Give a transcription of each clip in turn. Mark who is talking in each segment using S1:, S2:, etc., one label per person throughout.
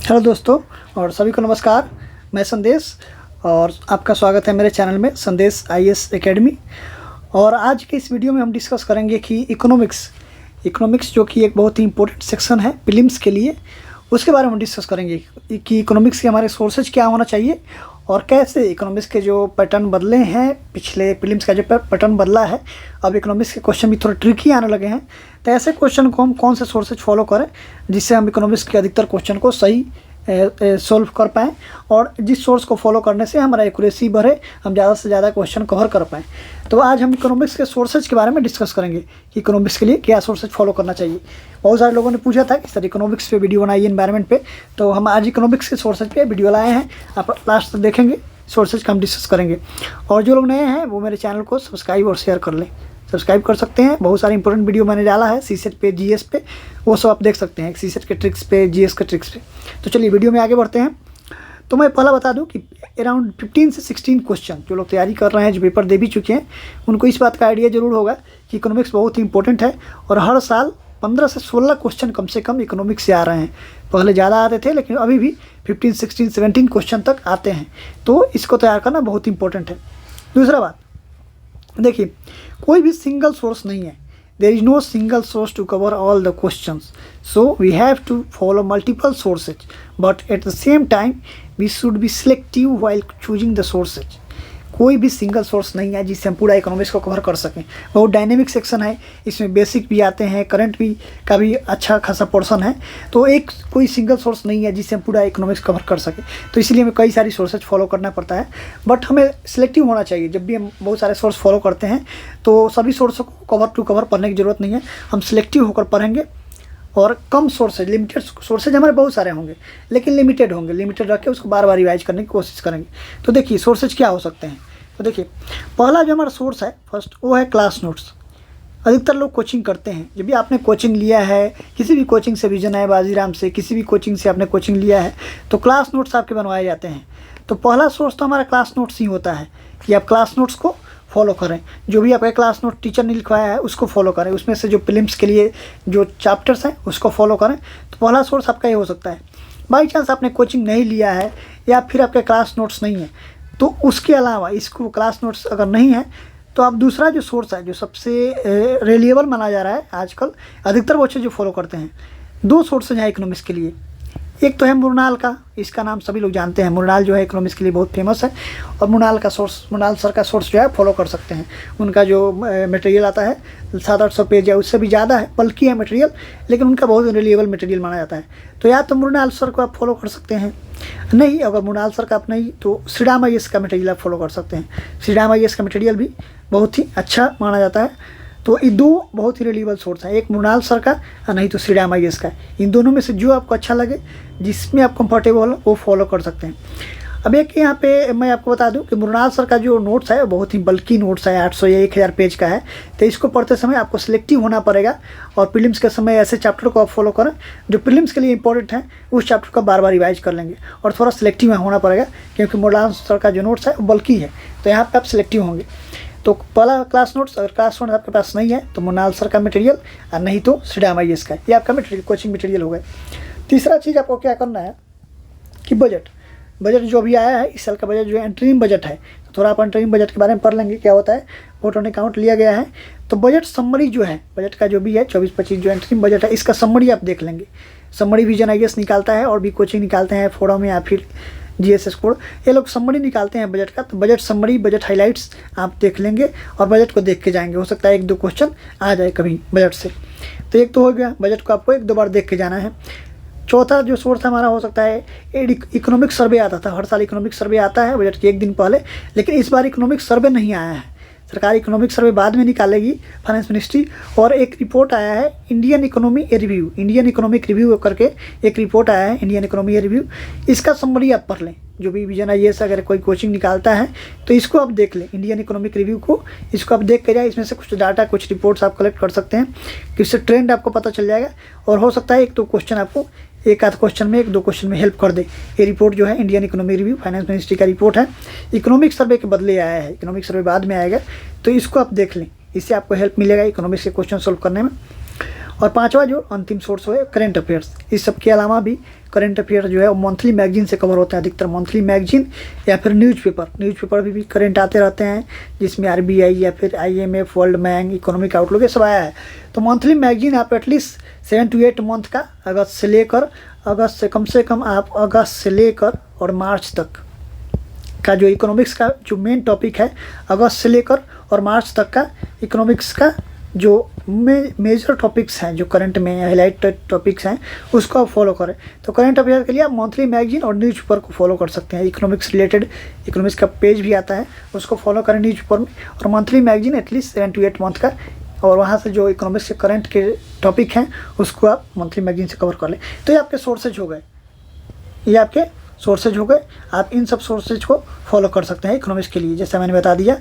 S1: Hello दोस्तों और सभी को नमस्कार। मैं संदेश और आपका स्वागत है मेरे चैनल में संदेश आईएएस एकेडमी। और आज के इस वीडियो में हम डिस्कस करेंगे कि इकोनॉमिक्स जो कि एक बहुत ही इंपॉर्टेंट सेक्शन है प्रीलिम्स के लिए, उसके बारे में हम डिस्कस करेंगे कि इकोनॉमिक्स के हमारे सोर्सेज क्या होना चाहिए और कैसे इकोनॉमिक्स के जो पैटर्न बदले हैं, पिछले प्रीलिम्स का जो पैटर्न बदला है, अब इकोनॉमिक्स के क्वेश्चन भी थोड़े ट्रिकी आने लगे हैं। तो ऐसे क्वेश्चन को हम कौन से सोर्सेज फॉलो करें जिससे हम इकोनॉमिक्स के अधिकतर क्वेश्चन को सही सॉल्व कर पाएँ और जिस सोर्स को फॉलो करने से हमारा एक्यूरेसी बढ़े, हम ज़्यादा से ज़्यादा क्वेश्चन कवर कर पाएँ। तो आज हम इकोनॉमिक्स के सोर्सेज के बारे में डिस्कस करेंगे कि इकोनॉमिक्स के लिए क्या सोर्सेज फॉलो करना चाहिए। बहुत सारे लोगों ने पूछा था कि सर इकोनॉमिक्स पे वीडियो बनाइए एनवायरनमेंट पे, तो हम आज इकोनॉमिक्स के सोर्सेज पे वीडियो लाए हैं। आप लास्ट तक देखेंगे, सोर्सेज का हम डिस्कस करेंगे। और जो लोग नए हैं वो मेरे चैनल को सब्सक्राइब और शेयर कर लें। सब्सक्राइब कर सकते हैं, बहुत सारे इंपॉर्टेंट वीडियो मैंने डाला है सीसेट पे, जीएस पे, वो सब आप देख सकते हैं, सीसेट के ट्रिक्स पे, जीएस के ट्रिक्स पे। तो चलिए वीडियो में आगे बढ़ते हैं। तो मैं पहला बता दूं कि अराउंड 15 से 16 क्वेश्चन जो लोग तैयारी कर रहे हैं, जो पेपर दे भी चुके हैं, उनको इस बात का आइडिया ज़रूर होगा कि इकोनॉमिक्स बहुत ही इंपॉर्टेंट है और हर साल 15 से 16 क्वेश्चन कम से कम इकोनॉमिक्स से आ रहे हैं। पहले ज़्यादा आते थे लेकिन अभी भी 15, 16, 17 क्वेश्चन तक आते हैं, तो इसको तैयार करना बहुत इंपॉर्टेंट है। दूसरा बात देखिए, कोई भी सिंगल सोर्स नहीं है। There is no single source to cover all the questions, so we have to follow multiple sources, but at the same time we should be selective while choosing the sources. कोई भी single source नहीं है जिससे हम पूरा economics को cover कर सकें। बहुत डायनेमिक सेक्शन है, इसमें बेसिक भी आते हैं, करंट भी का भी अच्छा खासा पोर्शन है। तो एक कोई सिंगल सोर्स नहीं है जिससे हम पूरा इकोनॉमिक्स कवर कर सकें, तो इसीलिए हमें कई सारी सोर्सेज फॉलो करना पड़ता है। बट हमें सिलेक्टिव होना चाहिए। जब भी हम बहुत सारे सोर्स फॉलो करते हैं तो सभी सोर्सों को कवर पढ़ने की ज़रूरत नहीं है। हम सिलेक्टिव होकर पढ़ेंगे और कम सोर्सेज, लिमिटेड सोर्सेज हमारे बहुत सारे होंगे लेकिन लिमिटेड होंगे। लिमिटेड रख के उसको बार बार रिवाइज करने की कोशिश करेंगे। तो देखिए सोर्सेज क्या हो सकते हैं। तो देखिए पहला जो हमारा सोर्स है फर्स्ट, वो है क्लास नोट्स। अधिकतर लोग कोचिंग करते हैं। जब भी आपने कोचिंग लिया है, किसी भी कोचिंग से, विजन है, बाजीराम से, किसी भी कोचिंग से आपने कोचिंग लिया है, तो क्लास नोट्स आपके बनवाए जाते हैं। तो पहला सोर्स तो हमारा क्लास नोट्स ही होता है कि आप क्लास नोट्स को फॉलो करें। जो भी आपका क्लास नोट टीचर ने लिखवाया है उसको फॉलो करें। उसमें से जो प्रीलिम्स के लिए जो चैप्टर्स हैं उसको फॉलो करें। तो पहला सोर्स आपका ये हो सकता है। बाई चांस आपने कोचिंग नहीं लिया है या फिर आपके क्लास नोट्स नहीं है, तो उसके अलावा इसको क्लास नोट्स अगर नहीं है तो आप दूसरा जो सोर्स है, जो सबसे रिलायबल माना जा रहा है आजकल, अधिकतर बच्चे जो फॉलो करते हैं, दो सोर्स हैं इकोनॉमिक्स के लिए। एक तो है मुरनाल का, इसका नाम सभी लोग जानते हैं। मुरनाल जो है इकोनॉमिक्स के लिए बहुत फेमस है और मुरनाल सर का सोर्स जो है फॉलो कर सकते हैं। उनका जो मटेरियल आता है 700-800 पेज है, उससे भी ज़्यादा है, बल्कि है मटेरियल, लेकिन उनका बहुत रिलायबल मटेरियल माना जाता है। तो या तो मुरनाल सर को आप फॉलो कर सकते हैं, नहीं अगर मुरनाल सर का आप नहीं तो श्रीराम आईएएस का मटेरियल आप फॉलो कर सकते हैं। श्रीराम आईएएस का मटेरियल भी बहुत ही अच्छा माना जाता है। तो ये दो बहुत ही रिलायबल सोर्स हैं, एक मृणाल सर का और नहीं तो श्रीराम आईएएस का। इन दोनों में से जो आपको अच्छा लगे, जिसमें आप कंफर्टेबल हो, वो फॉलो कर सकते हैं। अब एक यहाँ पे मैं आपको बता दूं कि मृणाल सर का जो नोट्स है वो बहुत ही बल्कि नोट्स है, 800 या 1000 पेज का है। तो इसको पढ़ते समय आपको सिलेक्टिव होना पड़ेगा और प्रीलिम्स के समय ऐसे चैप्टर को आप फॉलो करें जो प्रीलिम्स के लिए इंपॉर्टेंट है, उस चैप्टर को बार बार रिवाइज कर लेंगे। और थोड़ा सिलेक्टिव होना पड़ेगा क्योंकि मृणाल सर का जो नोट्स है वो बल्कि है, तो यहाँ पर आप सिलेक्टिव होंगे। तो पहला क्लास नोट्स, अगर क्लास नोट्स आपके पास नहीं है तो मृणाल सर का मटेरियल और नहीं तो श्रीराम आईएएस का, ये आपका मटेरियल, कोचिंग मटेरियल हो गया। तीसरा चीज़ आपको क्या करना है कि बजट जो भी आया है इस साल का बजट जो है एंट्रीम बजट है, तो थोड़ा आप एंट्रीम बजट के बारे में पढ़ लेंगे क्या होता है। वोट ऑन अकाउंट लिया गया है तो बजट समरी जो है, बजट का जो भी है 24-25 जो एंट्रीम बजट है, इसका समरी आप देख लेंगे। समरी विजन आईएएस निकालता है और भी कोचिंग निकालते हैं, फोरम या फिर जीएसएस कोड, ये लोग समरी निकालते हैं बजट का। तो बजट समरी, बजट हाइलाइट्स आप देख लेंगे और बजट को देख के जाएंगे। हो सकता है 1-2 क्वेश्चन आ जाए कभी बजट से। तो एक तो हो गया, बजट को आपको 1-2 बार देख के जाना है। चौथा जो सोर्स हमारा हो सकता है, इकोनॉमिक सर्वे आता था। हर साल इकोनॉमिक सर्वे आता है बजट के 1 दिन पहले, लेकिन इस बार इकोनॉमिक सर्वे नहीं आया है। सरकार इकोनॉमिक सर्वे बाद में निकालेगी, फाइनेंस मिनिस्ट्री। और एक रिपोर्ट आया है Indian economy review, Indian economic review करके एक रिपोर्ट आया है, इंडियन इकोनॉमी रिव्यू। इसका समरी आप पढ़ लें। जो भी विजन आईएएस अगर कोई कोचिंग निकालता है तो इसको आप देख लें, इंडियन इकोनॉमिक रिव्यू को, इसको आप देख के जाए। इसमें से कुछ डाटा, कुछ रिपोर्ट्स आप कलेक्ट कर सकते हैं कि इससे ट्रेंड आपको पता चल जाएगा। और हो सकता है 1-2 क्वेश्चन आपको, 1-आध क्वेश्चन में, 1-2 क्वेश्चन में हेल्प कर दे। ये रिपोर्ट जो है Indian economy review, finance ministry का रिपोर्ट है, इकोनॉमिक सर्वे के बदले आया है। इकोनॉमिक सर्वे बाद में आएगा, तो इसको आप देख लें, इससे आपको हेल्प मिलेगा इकोनॉमिक्स के क्वेश्चन सोल्व करने में। और पांचवा जो अंतिम सोर्स है करेंट अफेयर्स। इस सब के अलावा भी करेंट अफेयर जो है वो मंथली मैगजीन से कवर होते हैं, अधिकतर मंथली मैगजीन या फिर न्यूज़पेपर भी करंट आते रहते हैं, जिसमें RBI या फिर IMF, world bank, economic outlook ये सब आया है। तो मंथली मैगजीन आप एटलीस्ट 7 to 8 मंथ का अगस्त से कम से कम आप अगस्त से लेकर और मार्च तक का जो इकोनॉमिक्स का जो मेन टॉपिक है, अगस्त से लेकर और मार्च तक का इकोनॉमिक्स का जो मेजर टॉपिक्स हैं, जो करंट में हाईलाइट टॉपिक्स हैं, उसको आप फॉलो करें। तो करंट अफेयर के लिए आप मंथली मैगजीन और न्यूज़पेपर को फॉलो कर सकते हैं। इकोनॉमिक्स रिलेटेड इकोनॉमिक्स का पेज भी आता है, उसको फॉलो करें न्यूज़पेपर में, और monthly magazine at least 7 to 8 month का, और वहाँ से जो इकोनॉमिक्स के करंट के टॉपिक हैं उसको आप मंथली मैगजीन से कवर कर लें। तो ये आपके सोर्सेज हो गए, आप इन सब सोर्सेज को फॉलो कर सकते हैं इकोनॉमिक्स के लिए। जैसे मैंने बता दिया,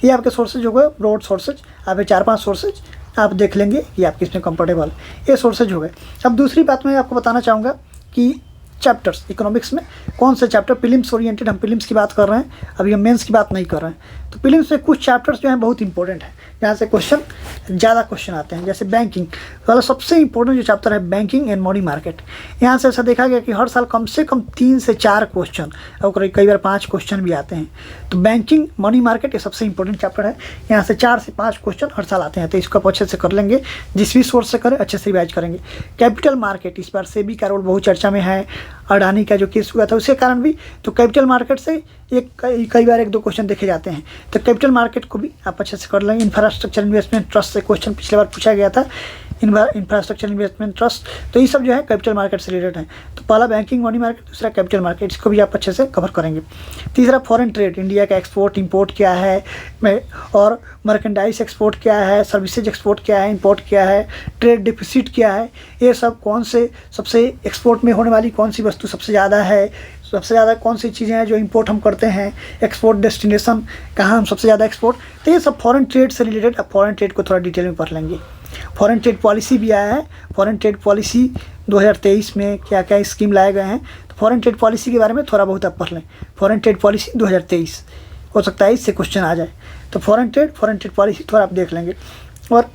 S1: ये आपके सोर्सेज हो गए, ब्रॉड सोर्सेज। आप ये 4-5 सोर्सेज आप देख लेंगे कि आप किसमें कंफर्टेबल, ये सोर्सेज हो गए। अब दूसरी बात मैं आपको बताना चाहूँगा कि चैप्टर्स इकोनॉमिक्स में कौन से चैप्टर प्रीलिम्स ओरिएंटेड, हम प्रीलिम्स की बात कर रहे हैं, अभी हम मेंस की बात नहीं कर रहे हैं। तो प्रीलिम्स में कुछ चैप्टर्स जो हैं बहुत इंपॉर्टेंट हैं, जहाँ से ज़्यादा क्वेश्चन आते हैं। जैसे बैंकिंग वाला सबसे इंपॉर्टेंट जो चैप्टर है, बैंकिंग एंड मनी मार्केट। यहाँ से ऐसा देखा गया कि हर साल कम से कम 3 से 4 क्वेश्चन और कई बार 5 क्वेश्चन भी आते हैं। तो बैंकिंग, मनी मार्केट ये सबसे इंपॉर्टेंट चैप्टर है। यहाँ से 4 से 5 क्वेश्चन हर साल आते हैं, तो इसको आप अच्छे से कर लेंगे, जिस भी सोर्स से करें अच्छे से रिवाइज करेंगे। कैपिटल मार्केट, इस बार सेबी का रोल बहुत चर्चा में है, अडानी का जो केस हुआ था उसके कारण भी। तो कैपिटल मार्केट से कई बार 1-2 क्वेश्चन देखे जाते हैं, तो कैपिटल मार्केट को भी आप अच्छे से कर लेंगे। इंफ्रास्ट्रक्चर इन्वेस्टमेंट ट्रस्ट से क्वेश्चन पिछले बार पूछा गया था, इंफ्रास्ट्रक्चर इन्वेस्टमेंट ट्रस्ट, तो ये सब जो है कैपिटल मार्केट से रिलेटेड है। तो पहला बैंकिंग मनी मार्केट, दूसरा कैपिटल मार्केट, इसको भी आप अच्छे से कवर करेंगे। तीसरा फॉरेन ट्रेड, इंडिया का एक्सपोर्ट इंपोर्ट क्या है, और मर्केंडाइज एक्सपोर्ट क्या है, सर्विसेज एक्सपोर्ट क्या है, इंपोर्ट क्या है, ट्रेड डिफिसिट क्या है, ये सब कौन से सबसे एक्सपोर्ट में होने वाली कौन सी वस्तु सबसे ज़्यादा है, सबसे ज़्यादा कौन सी चीज़ें हैं जो इंपोर्ट हम करते हैं, एक्सपोर्ट डेस्टिनेशन कहाँ हम सबसे ज़्यादा एक्सपोर्ट, तो ये सब फॉरेन ट्रेड से रिलेटेड। अब फॉरेन ट्रेड को थोड़ा डिटेल में पढ़ लेंगे। फॉरेन ट्रेड पॉलिसी भी आया है, फॉरेन ट्रेड पॉलिसी 2023 में क्या क्या स्कीम लाए गए हैं, तो फॉरेन ट्रेड पॉलिसी के बारे में थोड़ा बहुत आप पढ़ लें। फॉरेन ट्रेड पॉलिसी 2023 हो सकता है इससे क्वेश्चन आ जाए, तो फॉरेन ट्रेड पॉलिसी थोड़ा आप देख लेंगे। और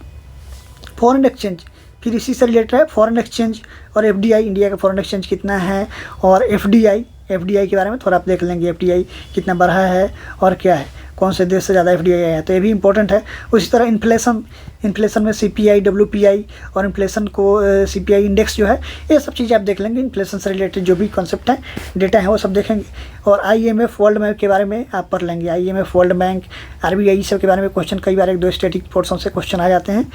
S1: फॉरेन एक्सचेंज फिर इसी से रिलेटेड है, फॉरेन एक्सचेंज और FDI, इंडिया का फॉरेन एक्सचेंज कितना है, और FDI के बारे में थोड़ा आप देख लेंगे, FDI कितना बढ़ा है और क्या है, कौन से देश से ज़्यादा FDI आया है, तो ये भी इंपॉर्टेंट है। उसी तरह इन्फ्लेशन में CPI, WPI और इन्फ्लेशन को CPI इंडेक्स जो है, ये सब चीज़ें आप देख लेंगे। इन्फ्लेशन से रिलेटेड जो भी कॉन्सेप्ट है, डेटा है, वो सब देखेंगे। और IMF, वर्ल्ड बैंक के बारे में आप पढ़ लेंगे। IMF, वर्ल्ड बैंक, RBI सब के बारे में क्वेश्चन कई बार 1-2 स्टैटिक पोर्शन से क्वेश्चन आ जाते हैं।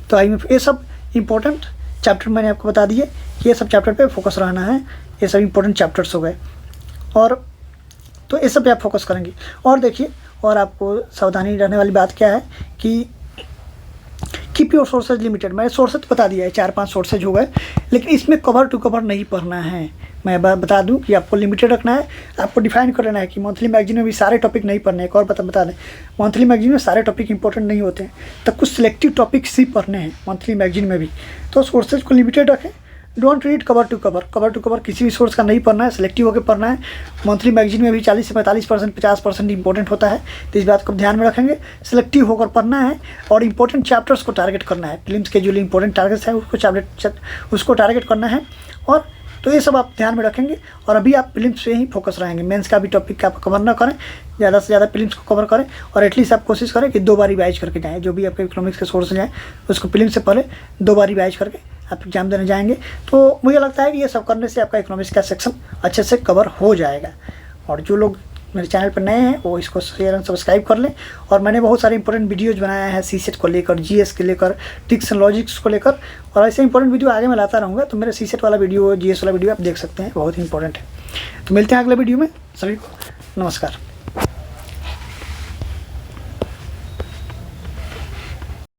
S1: तो IMF, ये सब इंपॉर्टेंट चैप्टर मैंने आपको बता दिए कि ये सब चैप्टर पे फोकस रहना है। ये सब इंपॉर्टेंट चैप्टर्स हो गए, और तो ये सब पे आप फोकस करेंगे। और देखिए, और आपको सावधानी रहने वाली बात क्या है कि कीप योर सोर्सेज लिमिटेड। मैंने सोर्सेज बता दिया है, 4-5 सोर्सेज हो गए, लेकिन इसमें कवर टू कवर नहीं पढ़ना है। मैं बता दूं कि आपको लिमिटेड रखना है, आपको डिफाइन कर लेना है कि मंथली मैगजीन में भी सारे टॉपिक नहीं पढ़ने हैं। एक और बता दें, मंथली मैगजीन में सारे टॉपिक इंपॉर्टेंट नहीं होते हैं, तब कुछ सिलेक्टिव टॉपिक्स ही पढ़ने हैं मंथली मैगजीन में भी। तो सोर्सेज को लिमिटेड रखें, don't read cover to cover किसी भी सोर्स का नहीं पढ़ना है, सिलेक्टिव होकर पढ़ना है। मंथली मैगजीन में भी 40 से 45%, 50% इंपॉर्टेंट होता है, तो इस बात को ध्यान में रखेंगे। सिलेक्टिव होकर पढ़ना है और इंपॉर्टेंट चैप्टर्स को टारगेट करना है। फिल्म्स के जो इंपॉर्टेंट टारगेट्स हैं उसको टारगेट करना है। और तो ये सब आप ध्यान में रखेंगे, और अभी आप फिल्म्स पे ही फोकस रहेंगे। मेंस का भी टॉपिक आप कवर ना करें, ज़्यादा से ज़्यादा फिल्म्स को कवर करें, और एटलीस्ट आप कोशिश करें कि 2 बार रिवाइज करके जाएँ। जो भी आपके इकोनॉमिक्स के सोर्स जाएँ उसको फिल्म से पहले 2 बार रिवाइज करके आप एग्जाम देने जाएंगे। तो मुझे लगता है कि ये सब करने से आपका इकोनॉमिक्स का सेक्शन अच्छे से कवर हो जाएगा। और जो लोग मेरे चैनल पर नए हैं वो इसको शेयर एंड सब्सक्राइब कर लें। और मैंने बहुत सारे इंपॉर्टेंट वीडियोज़ बनाया है CSET को लेकर, GS के लेकर, ट्रिक्स एंड लॉजिक्स को लेकर, और ऐसे इंपॉर्टेंट वीडियो आगे मैं लाता रहूँगा। तो मेरे CSET वाला वीडियो, GS वाला वीडियो आप देख सकते हैं, बहुत ही इंपॉर्टेंट है। तो मिलते हैं अगले वीडियो में, सभी को नमस्कार।